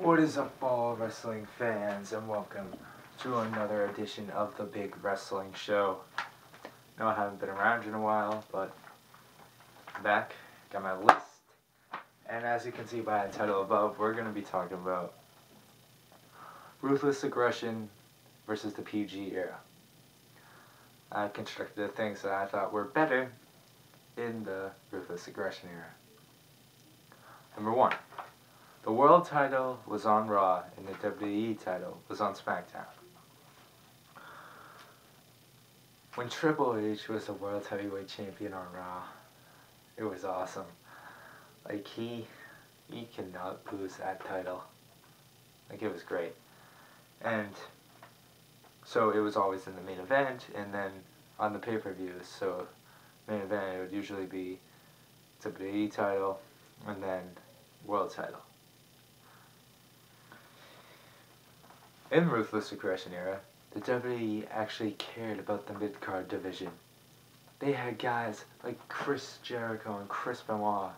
What is up, all wrestling fans, and welcome to another edition of the Big Wrestling Show. No, I haven't been around in a while, but I'm back, got my list, and as you can see by the title above, we're going to be talking about Ruthless Aggression versus the PG era. I constructed the things that I thought were better in the Ruthless Aggression era. Number 1. The world title was on Raw, and the WWE title was on SmackDown. When Triple H was the World Heavyweight Champion on Raw, it was awesome. Like, he cannot lose that title. Like, it was great. And so it was always in the main event, and then on the pay-per-views. So main event, it would usually be WWE title, and then world title. In the Ruthless Aggression era, the WWE actually cared about the mid-card division. They had guys like Chris Jericho and Chris Benoit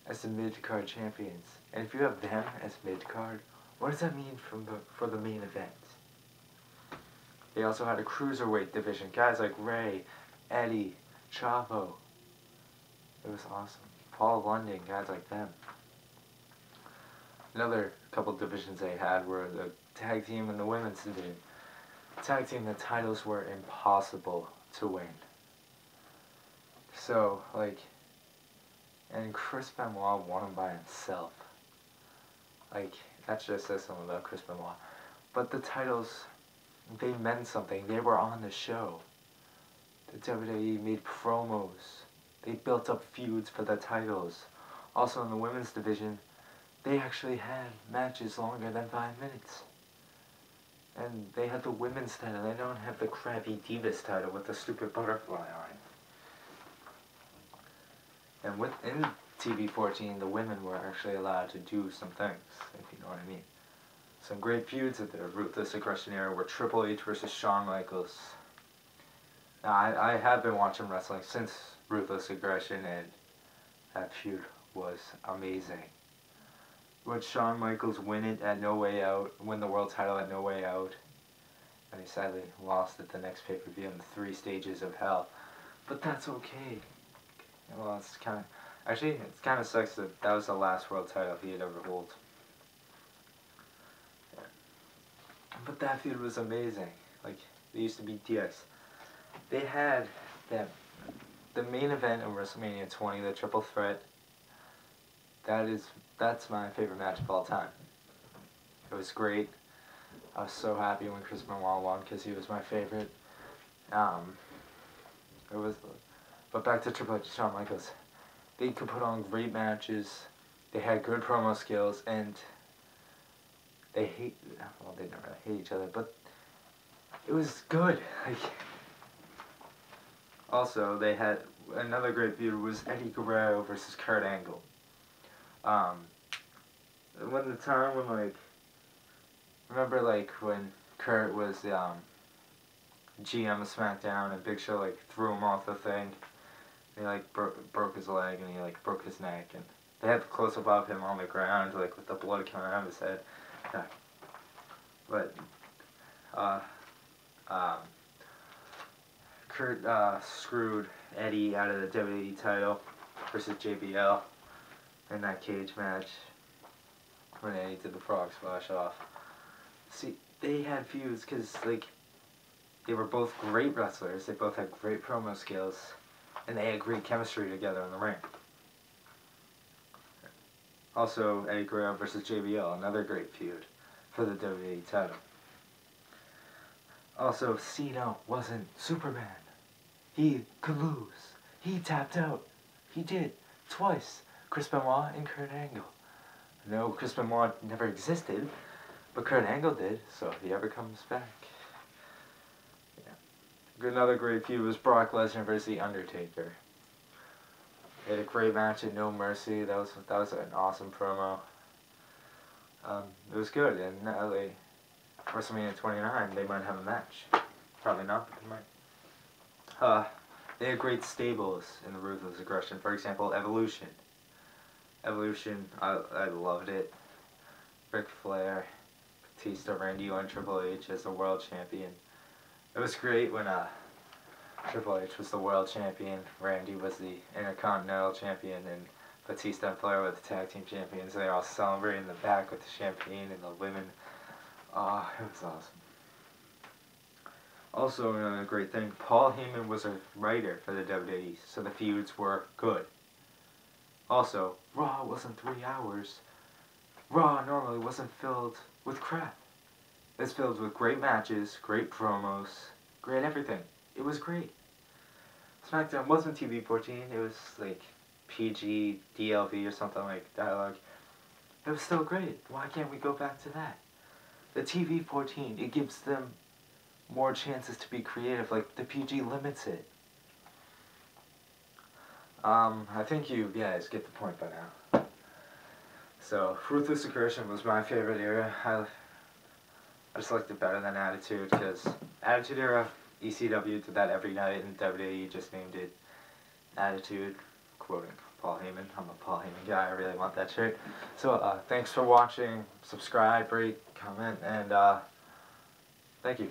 as the mid-card champions. And if you have them as mid-card, what does that mean for the main event? They also had a cruiserweight division. Guys like Ray, Eddie, Chavo. It was awesome. Paul London, guys like them. Another couple divisions they had were the tag team and the women's division. Tag team, the titles were impossible to win. So, like, and Chris Benoit won them by himself. Like, that just says something about Chris Benoit. But the titles, they meant something. They were on the show. The WWE made promos. They built up feuds for the titles. Also in the women's division, they actually had matches longer than 5 minutes. And they had the women's title. They don't have the crappy Divas title with the stupid butterfly on it. And within TV14, the women were actually allowed to do some things, if you know what I mean. Some great feuds at the Ruthless Aggression era were Triple H versus Shawn Michaels. Now, I have been watching wrestling since Ruthless Aggression, and that feud was amazing. Would Shawn Michaels win it at No Way Out, win the world title at No Way Out, and he sadly lost at the next pay-per-view in the 3 stages of hell. But that's okay. Well, it's kind of, actually, it kind of sucks that that was the last world title he had ever held. Yeah. But that feud was amazing. Like, they used to be DX. They had the main event of WrestleMania 20, the Triple Threat. That's my favorite match of all time. It was great. I was so happy when Chris Benoit won because he was my favorite. But back to Triple H and Shawn Michaels. They could put on great matches. They had good promo skills, and they didn't really hate each other, but it was good. Like, also, they had another great feud was Eddie Guerrero versus Kurt Angle. Remember when Kurt was the GM of SmackDown and Big Show like threw him off the thing. He like broke his leg and he like broke his neck, and they had the close up of him on the ground like with the blood coming out of his head. Yeah. But Kurt screwed Eddie out of the WWE title versus JBL in that cage match when Eddie did the frog splash off. See, they had feuds because, like, they were both great wrestlers, they both had great promo skills, and they had great chemistry together in the ring. Also, Eddie Guerrero versus JBL, another great feud for the WWE title. Also, Cena wasn't Superman. He could lose. He tapped out. He did. Twice. Chris Benoit and Kurt Angle. No, Chris Benoit never existed, but Kurt Angle did, so if he ever comes back. Yeah. Another great feud was Brock Lesnar versus The Undertaker. They had a great match at No Mercy. That was an awesome promo. It was good, and WrestleMania 29, they might have a match. Probably not, but they might. They had great stables in the Ruthless Aggression. For example, Evolution. Evolution, I loved it. Ric Flair, Batista, Randy Orton, Triple H as the world champion. It was great when Triple H was the world champion, Randy was the Intercontinental champion, and Batista and Flair were the tag team champions. They all celebrated in the back with the champagne and the women. Oh, it was awesome. Also, another great thing, Paul Heyman was a writer for the WWE, so the feuds were good. Also, Raw wasn't 3 hours. Raw normally wasn't filled with crap. It's filled with great matches, great promos, great everything. It was great. SmackDown wasn't TV-14, it was like PG, DLV or something like dialogue. It was still great. Why can't we go back to that? The TV-14, it gives them more chances to be creative, like the PG limits it. I think you guys get the point by now. So, Ruthless Aggression was my favorite era. I just liked it better than Attitude, because Attitude Era, ECW did that every night, and WWE just named it Attitude, quoting Paul Heyman. I'm a Paul Heyman guy, I really want that shirt. So, thanks for watching, subscribe, rate, comment, and, thank you.